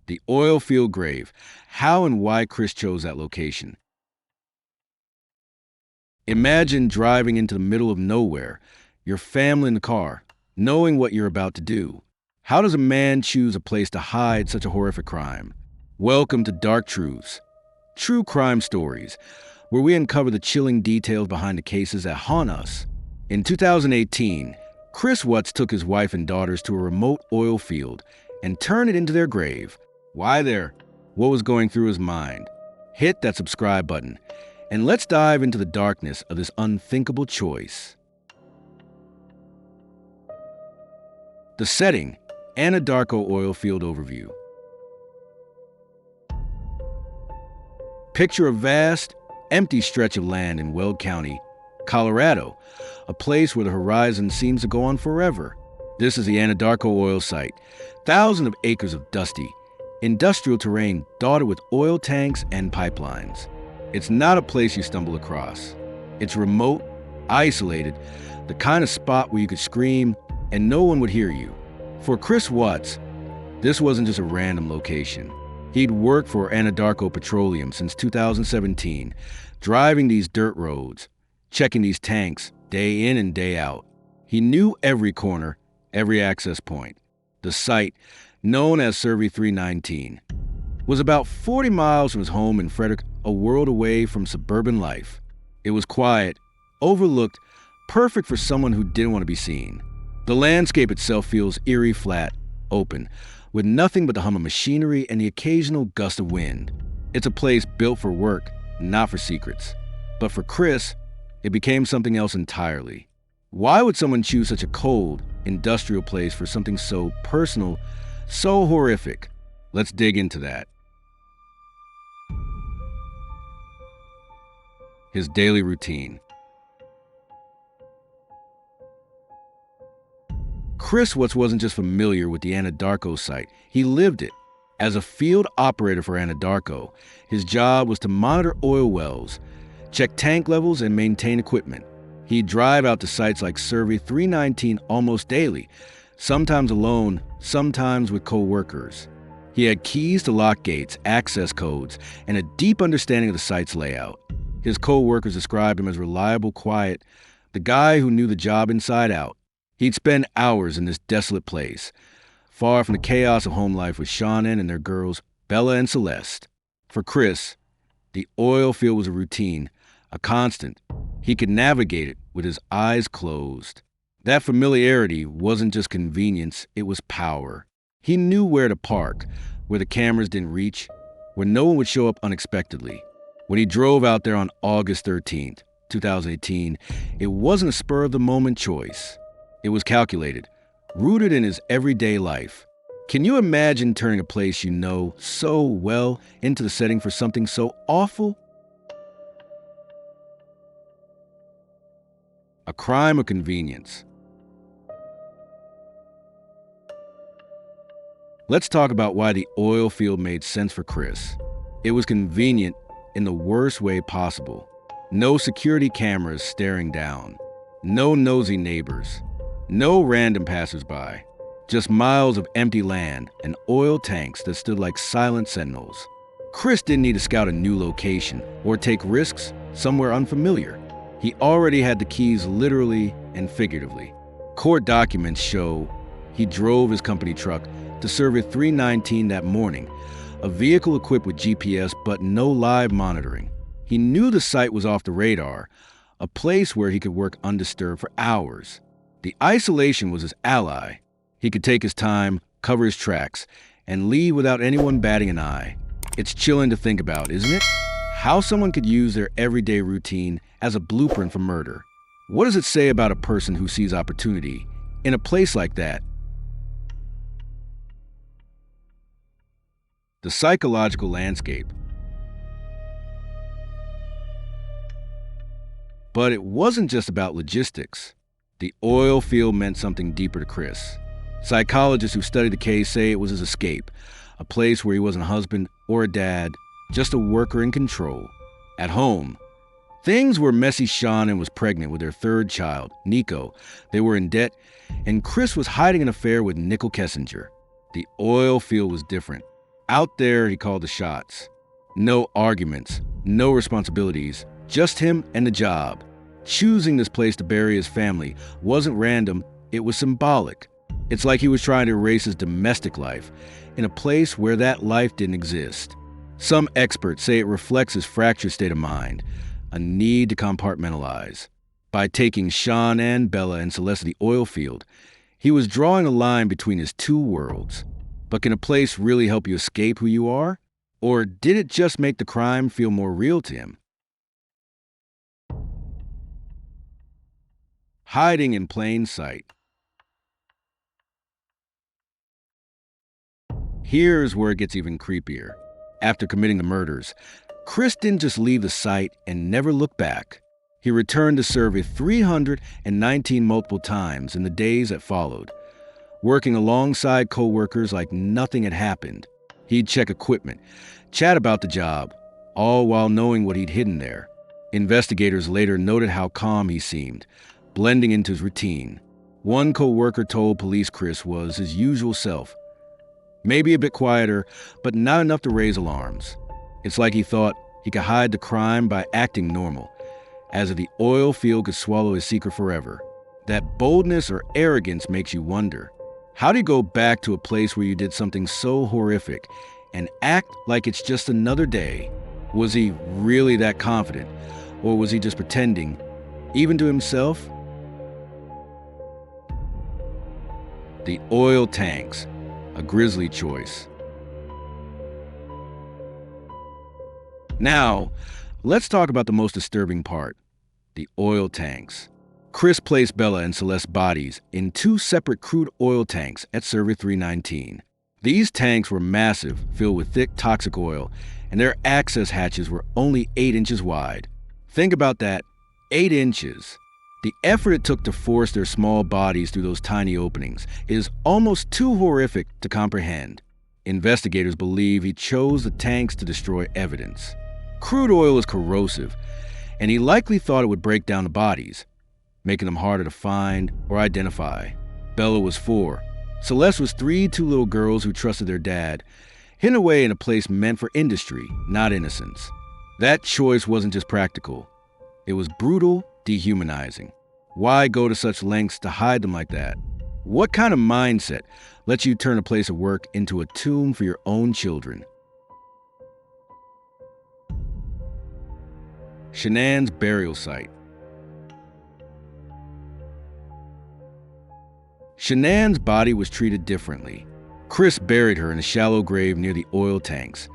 The oil field grave. How and why Chris chose that location. Imagine driving into the middle of nowhere, your family in the car, knowing what you're about to do. How does a man choose a place to hide such a horrific crime? Welcome to Dark Truths, true crime stories, where we uncover the chilling details behind the cases that haunt us. In 2018, Chris Watts took his wife and daughters to a remote oil field and turned it into their grave. Why there? What was going through his mind? Hit that subscribe button, and let's dive into the darkness of this unthinkable choice. The setting, Anadarko oil field overview. Picture a vast, empty stretch of land in Weld County, Colorado, a place where the horizon seems to go on forever. This is the Anadarko oil site, thousands of acres of dusty, industrial terrain dotted with oil tanks and pipelines. It's not a place you stumble across. It's remote, isolated, the kind of spot where you could scream and no one would hear you. For Chris Watts, this wasn't just a random location. He'd worked for Anadarko Petroleum since 2017, driving these dirt roads, checking these tanks day in and day out. He knew every corner, every access point. The site, known as Survey 319, was about 40 miles from his home in Frederick, a world away from suburban life. It was quiet, overlooked, perfect for someone who didn't want to be seen. The landscape itself feels eerie, flat, open, with nothing but the hum of machinery and the occasional gust of wind. It's a place built for work, not for secrets. But for Chris, it became something else entirely. Why would someone choose such a cold, industrial place for something so personal, so horrific? Let's dig into that. His daily routine. Chris Watts wasn't just familiar with the Anadarko site, he lived it. As a field operator for Anadarko, his job was to monitor oil wells, check tank levels, and maintain equipment. He'd drive out to sites like Survey 319 almost daily, sometimes alone, sometimes with co-workers. He had keys to lock gates, access codes, and a deep understanding of the site's layout. His co-workers described him as reliable, quiet, the guy who knew the job inside out. He'd spend hours in this desolate place, far from the chaos of home life with Shanann and their girls, Bella and Celeste. For Chris, the oil field was a routine, a constant. He could navigate it with his eyes closed. That familiarity wasn't just convenience, it was power. He knew where to park, where the cameras didn't reach, where no one would show up unexpectedly. When he drove out there on August 13th, 2018, it wasn't a spur-of-the-moment choice. It was calculated, rooted in his everyday life. Can you imagine turning a place you know so well into the setting for something so awful? A crime of convenience. Let's talk about why the oil field made sense for Chris. It was convenient in the worst way possible. No security cameras staring down. No nosy neighbors. No random passersby. Just miles of empty land and oil tanks that stood like silent sentinels. Chris didn't need to scout a new location or take risks somewhere unfamiliar. He already had the keys literally and figuratively. Court documents show he drove his company truck to Survey 319 that morning, a vehicle equipped with GPS but no live monitoring. He knew the site was off the radar, a place where he could work undisturbed for hours. The isolation was his ally. He could take his time, cover his tracks, and leave without anyone batting an eye. It's chilling to think about, isn't it? How someone could use their everyday routine as a blueprint for murder. What does it say about a person who sees opportunity in a place like that? The psychological landscape. But it wasn't just about logistics. The oil field meant something deeper to Chris. Psychologists who studied the case say it was his escape, a place where he wasn't a husband or a dad, just a worker in control. At home, things were messy. Shanann was pregnant with their third child, Nico. They were in debt, and Chris was hiding an affair with Nicole Kessinger. The oil field was different. Out there, he called the shots. No arguments, no responsibilities, just him and the job. Choosing this place to bury his family wasn't random, it was symbolic. It's like he was trying to erase his domestic life in a place where that life didn't exist. Some experts say it reflects his fractured state of mind, a need to compartmentalize. By taking Shanann, Bella, and Celeste to the oil field, he was drawing a line between his two worlds. But can a place really help you escape who you are? Or did it just make the crime feel more real to him? Hiding in plain sight. Here's where it gets even creepier. After committing the murders, Chris didn't just leave the site and never look back. He returned to serve it 319 multiple times in the days that followed, working alongside coworkers like nothing had happened. He'd check equipment, chat about the job, all while knowing what he'd hidden there. Investigators later noted how calm he seemed, blending into his routine. One coworker told police Chris was his usual self, maybe a bit quieter, but not enough to raise alarms. It's like he thought he could hide the crime by acting normal, as if the oil field could swallow his secret forever. That boldness or arrogance makes you wonder, how do you go back to a place where you did something so horrific and act like it's just another day? Was he really that confident, or was he just pretending, even to himself? The oil tanks, a grisly choice. Now, let's talk about the most disturbing part, the oil tanks. Chris placed Bella and Celeste's bodies in two separate crude oil tanks at Server 319. These tanks were massive, filled with thick, toxic oil, and their access hatches were only 8 inches wide. Think about that, 8 inches. The effort it took to force their small bodies through those tiny openings is almost too horrific to comprehend. Investigators believe he chose the tanks to destroy evidence. Crude oil is corrosive, and he likely thought it would break down the bodies, making them harder to find or identify. Bella was 4. Celeste was 3 two little girls who trusted their dad, hidden away in a place meant for industry, not innocence. That choice wasn't just practical. It was brutal, dehumanizing. Why go to such lengths to hide them like that? What kind of mindset lets you turn a place of work into a tomb for your own children? Shanann's burial site. Shanann's body was treated differently. Chris buried her in a shallow grave near the oil tanks,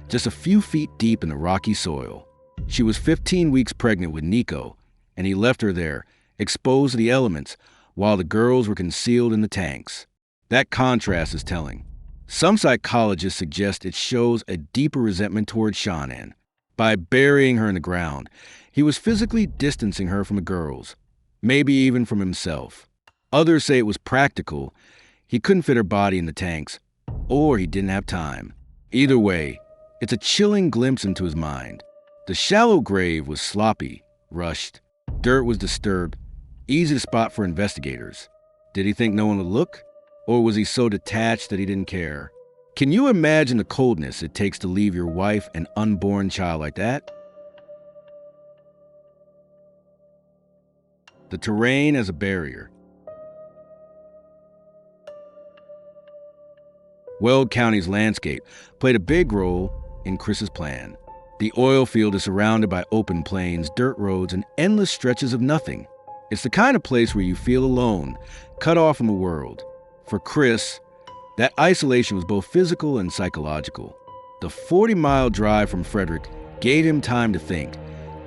just a few feet deep in the rocky soil. She was 15 weeks pregnant with Nico, and he left her there, exposed to the elements, while the girls were concealed in the tanks. That contrast is telling. Some psychologists suggest it shows a deeper resentment toward Shanann. By burying her in the ground, he was physically distancing her from the girls, maybe even from himself. Others say it was practical. He couldn't fit her body in the tanks, or he didn't have time. Either way, it's a chilling glimpse into his mind. The shallow grave was sloppy, rushed. Dirt was disturbed, easy to spot for investigators. Did he think no one would look? Or was he so detached that he didn't care? Can you imagine the coldness it takes to leave your wife and unborn child like that? The terrain as a barrier. Weld County's landscape played a big role in Chris's plan. The oil field is surrounded by open plains, dirt roads, and endless stretches of nothing. It's the kind of place where you feel alone, cut off from the world. For Chris, that isolation was both physical and psychological. The 40-mile drive from Frederick gave him time to think,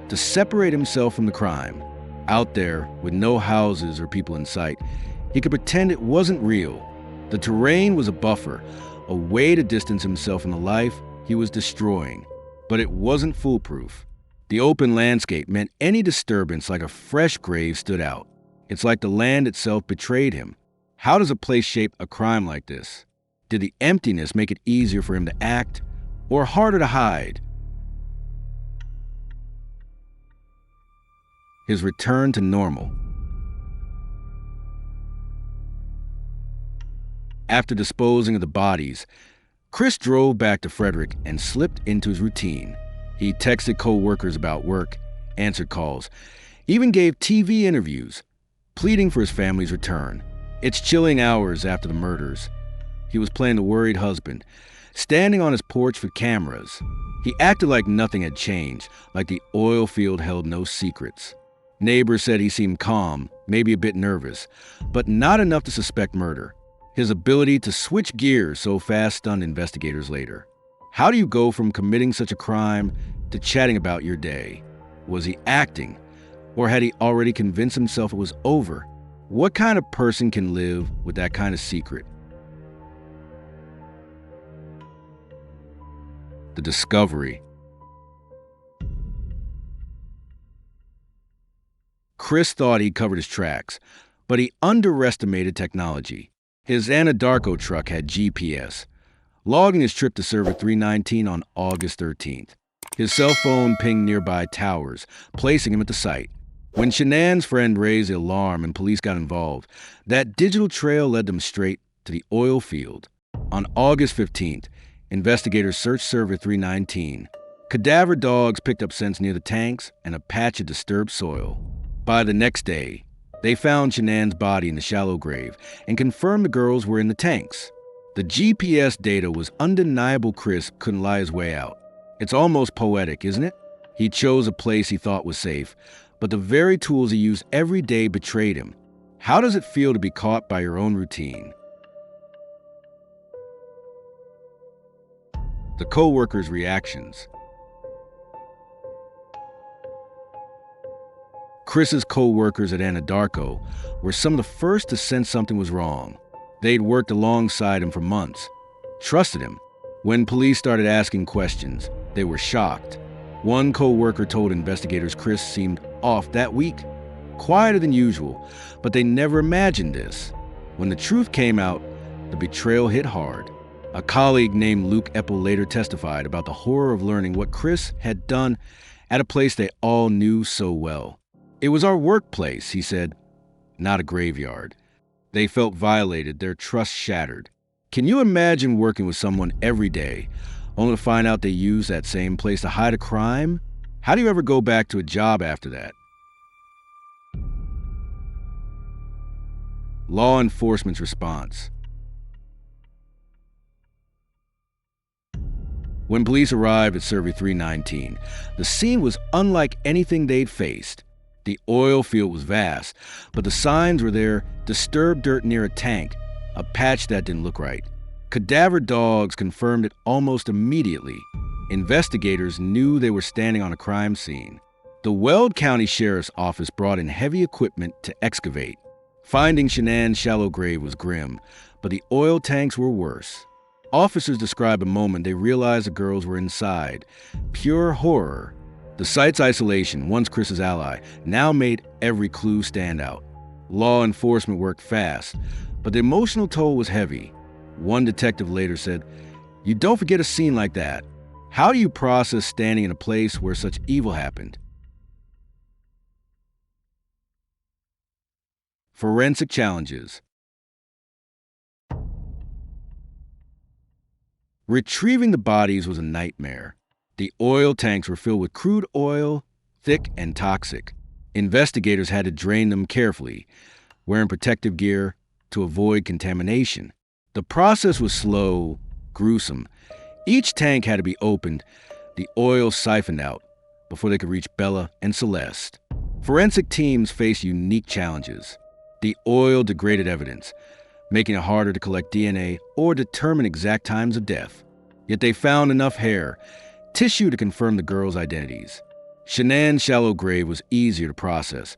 to separate himself from the crime. Out there, with no houses or people in sight, he could pretend it wasn't real. The terrain was a buffer, a way to distance himself from the life he was destroying. But it wasn't foolproof. The open landscape meant any disturbance like a fresh grave stood out. It's like the land itself betrayed him. How does a place shape a crime like this? Did the emptiness make it easier for him to act, or harder to hide? His return to normal. After disposing of the bodies, Chris drove back to Frederick and slipped into his routine. He texted co-workers about work, answered calls, even gave TV interviews, pleading for his family's return. It's chilling hours after the murders. He was playing the worried husband, standing on his porch for cameras. He acted like nothing had changed, like the oil field held no secrets. Neighbors said he seemed calm, maybe a bit nervous, but not enough to suspect murder. His ability to switch gears so fast stunned investigators later. How do you go from committing such a crime to chatting about your day? Was he acting? Or had he already convinced himself it was over? What kind of person can live with that kind of secret? The discovery. Chris thought he covered his tracks, but he underestimated technology. His Anadarko truck had GPS, logging his trip to Server 319 on August 13th. His cell phone pinged nearby towers, placing him at the site. When Shanann's friend raised the alarm and police got involved, that digital trail led them straight to the oil field. On August 15th, investigators searched Server 319. Cadaver dogs picked up scents near the tanks and a patch of disturbed soil. By the next day, they found Shanann's body in the shallow grave and confirmed the girls were in the tanks. The GPS data was undeniable. Chris couldn't lie his way out. It's almost poetic, isn't it? He chose a place he thought was safe, but the very tools he used every day betrayed him. How does it feel to be caught by your own routine? The Coworkers Reactions. Chris's co-workers at Anadarko were some of the first to sense something was wrong. They'd worked alongside him for months, trusted him. When police started asking questions, they were shocked. One co-worker told investigators Chris seemed off that week, quieter than usual, but they never imagined this. When the truth came out, the betrayal hit hard. A colleague named Luke Eppel later testified about the horror of learning what Chris had done at a place they all knew so well. "It was our workplace," he said, "not a graveyard." They felt violated, their trust shattered. Can you imagine working with someone every day, only to find out they used that same place to hide a crime? How do you ever go back to a job after that? Law enforcement's response. When police arrived at Server 319, the scene was unlike anything they'd faced. The oil field was vast, but the signs were there: disturbed dirt near a tank, a patch that didn't look right. Cadaver dogs confirmed it almost immediately. Investigators knew they were standing on a crime scene. The Weld County Sheriff's Office brought in heavy equipment to excavate. Finding Shanann's shallow grave was grim, but the oil tanks were worse. Officers describe a moment they realized the girls were inside. Pure horror. The site's isolation, once Chris's ally, now made every clue stand out. Law enforcement worked fast, but the emotional toll was heavy. One detective later said, "You don't forget a scene like that. How do you process standing in a place where such evil happened?" Forensic challenges. Retrieving the bodies was a nightmare. The oil tanks were filled with crude oil, thick and toxic. Investigators had to drain them carefully, wearing protective gear to avoid contamination. The process was slow, gruesome. Each tank had to be opened, the oil siphoned out, before they could reach Bella and Celeste. Forensic teams faced unique challenges. The oil degraded evidence, making it harder to collect DNA or determine exact times of death. Yet they found enough hair, tissue to confirm the girls' identities. Shanann's shallow grave was easier to process,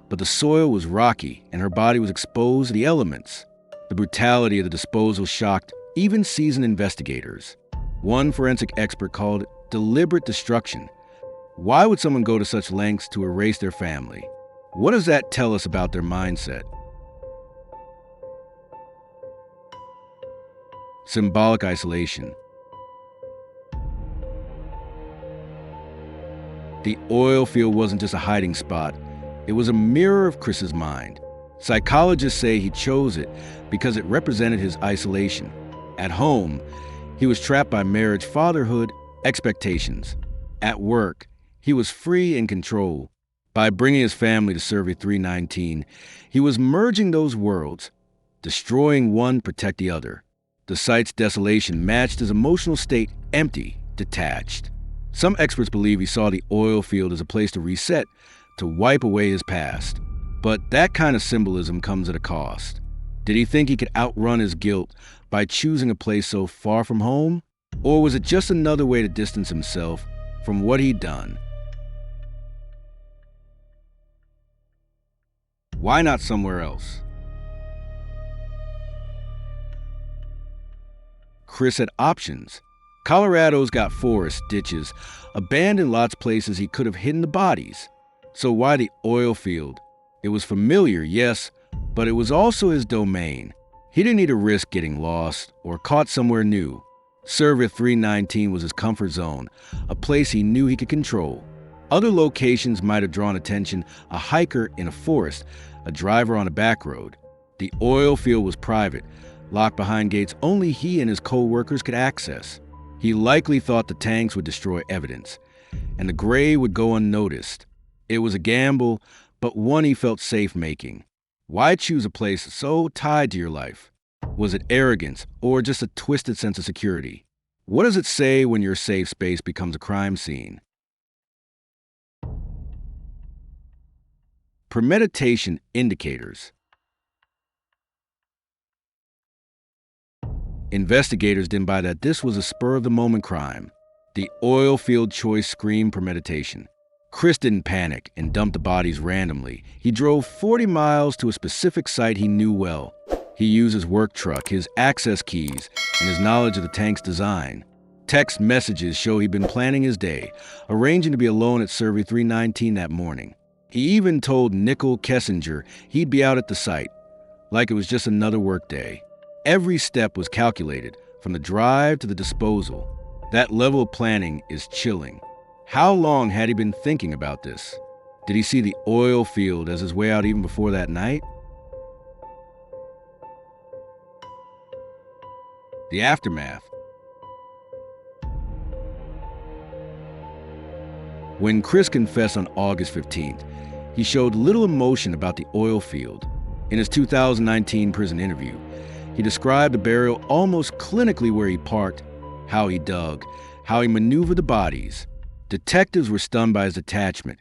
but the soil was rocky and her body was exposed to the elements. The brutality of the disposal shocked even seasoned investigators. One forensic expert called it deliberate destruction. Why would someone go to such lengths to erase their family? What does that tell us about their mindset? Symbolic isolation. The oil field wasn't just a hiding spot, it was a mirror of Chris's mind. Psychologists say he chose it because it represented his isolation. At home, He was trapped by marriage, fatherhood, expectations. At work, he was free and control. By bringing his family to Survey 319, he was merging those worlds, destroying one, protect the other. The site's desolation matched his emotional state, empty, detached. Some experts believe he saw the oil field as a place to reset, to wipe away his past. But that kind of symbolism comes at a cost. Did he think he could outrun his guilt by choosing a place so far from home? Or was it just another way to distance himself from what he'd done? Why not somewhere else? Chris had options. Colorado's got forests, ditches, abandoned lots, places he could have hidden the bodies. So why the oil field? It was familiar, yes, but it was also his domain. He didn't need to risk getting lost or caught somewhere new. Survey 319 was his comfort zone, a place he knew he could control. Other locations might have drawn attention: a hiker in a forest, a driver on a back road. The oil field was private, locked behind gates only he and his co-workers could access. He likely thought the tanks would destroy evidence, and the grave would go unnoticed. It was a gamble, but one he felt safe making. Why choose a place so tied to your life? Was it arrogance or just a twisted sense of security? What does it say when your safe space becomes a crime scene? Premeditation Indicators. Investigators didn't buy that this was a spur-of-the-moment crime. The oil field choice screamed premeditation. Chris didn't panic and dump the bodies randomly. He drove 40 miles to a specific site he knew well. He used his work truck, his access keys, and his knowledge of the tank's design. Text messages show he'd been planning his day, arranging to be alone at Survey 319 that morning. He even told Nickel Kessinger he'd be out at the site, like it was just another work day. Every step was calculated, from the drive to the disposal. That level of planning is chilling. How long had he been thinking about this? Did he see the oil field as his way out even before that night? The aftermath. When Chris confessed on August 15th, he showed little emotion about the oil field. In his 2019 prison interview, he described the burial almost clinically: where he parked, how he dug, how he maneuvered the bodies. Detectives were stunned by his detachment,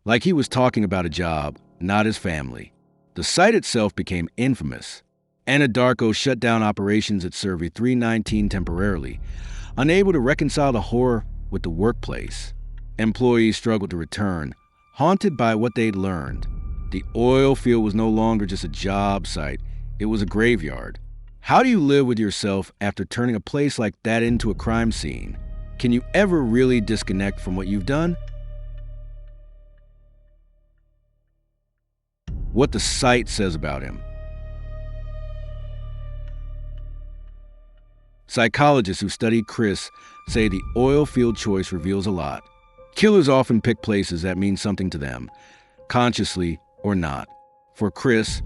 like he was talking about a job, not his family. The site itself became infamous. Anadarko shut down operations at Survey 319 temporarily, unable to reconcile the horror with the workplace. Employees struggled to return, haunted by what they'd learned. The oil field was no longer just a job site, it was a graveyard. How do you live with yourself after turning a place like that into a crime scene? Can you ever really disconnect from what you've done? What the site says about him. Psychologists who studied Chris say the oil field choice reveals a lot. Killers often pick places that mean something to them, consciously or not. For Chris,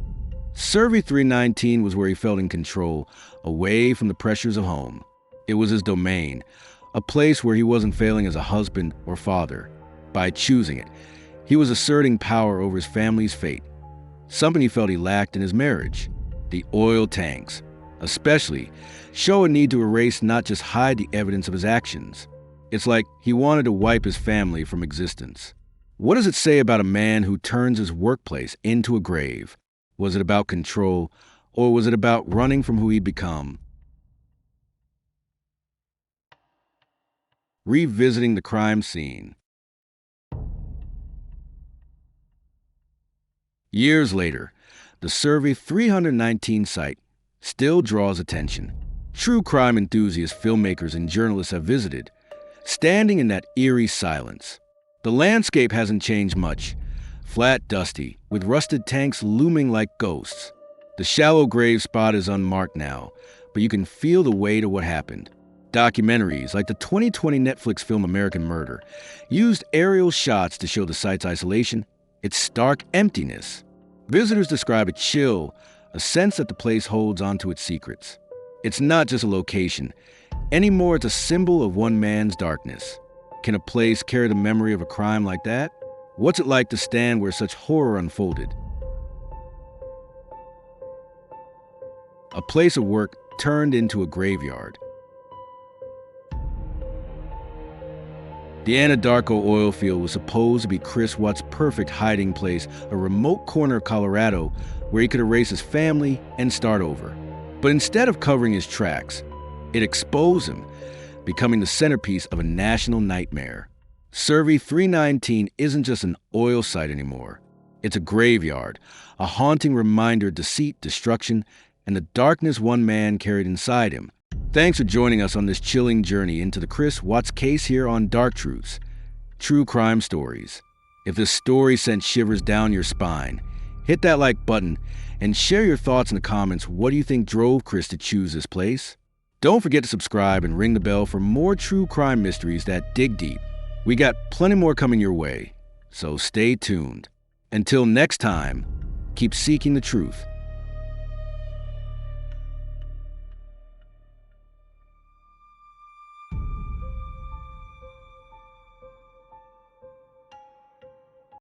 Survey 319 was where he felt in control, away from the pressures of home. It was his domain, a place where he wasn't failing as a husband or father. By choosing it, he was asserting power over his family's fate, something he felt he lacked in his marriage. The oil tanks, especially, show a need to erase, not just hide, the evidence of his actions. It's like he wanted to wipe his family from existence. What does it say about a man who turns his workplace into a grave? Was it about control, or was it about running from who he'd become? Revisiting the crime scene. Years later, the Survey 319 site still draws attention. True crime enthusiasts, filmmakers, and journalists have visited, standing in that eerie silence. The landscape hasn't changed much. Flat, dusty, with rusted tanks looming like ghosts. The shallow grave spot is unmarked now, but you can feel the weight of what happened. Documentaries, like the 2020 Netflix film American Murder, used aerial shots to show the site's isolation, its stark emptiness. Visitors describe a chill, a sense that the place holds onto its secrets. It's not just a location, Anymore, it's a symbol of one man's darkness. Can a place carry the memory of a crime like that? What's it like to stand where such horror unfolded? A place of work turned into a graveyard. The Anadarko oil field was supposed to be Chris Watts' perfect hiding place, a remote corner of Colorado where he could erase his family and start over. But instead of covering his tracks, it exposed him, becoming the centerpiece of a national nightmare. Survey 319 isn't just an oil site anymore. It's a graveyard, a haunting reminder of deceit, destruction, and the darkness one man carried inside him. Thanks for joining us on this chilling journey into the Chris Watts case here on Dark Truths, True Crime Stories. If this story sent shivers down your spine, hit that like button and share your thoughts in the comments. What do you think drove Chris to choose this place? Don't forget to subscribe and ring the bell for more true crime mysteries that dig deep. We got plenty more coming your way, so stay tuned. Until next time, keep seeking the truth.